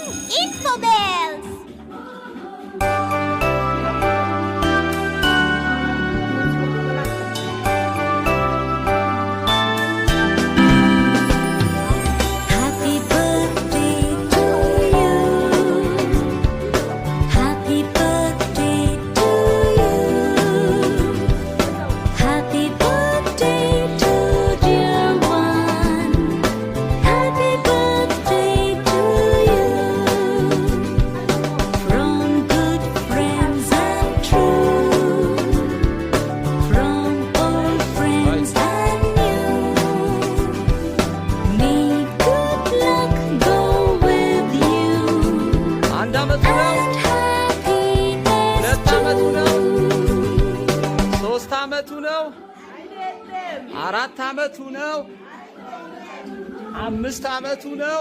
Infobells! Happy birthday to you. Happy birthday to you. Happy birthday to dear one. Happy birthday to you. From good friends and true. From old friends and new. May good luck go with you አንድ አመቱ ነው። and happiness ሁለት አመቱ ነው። too. ሶስት አመቱ ነው። አራት አመቱ ነው። አምስት አመቱ ነው።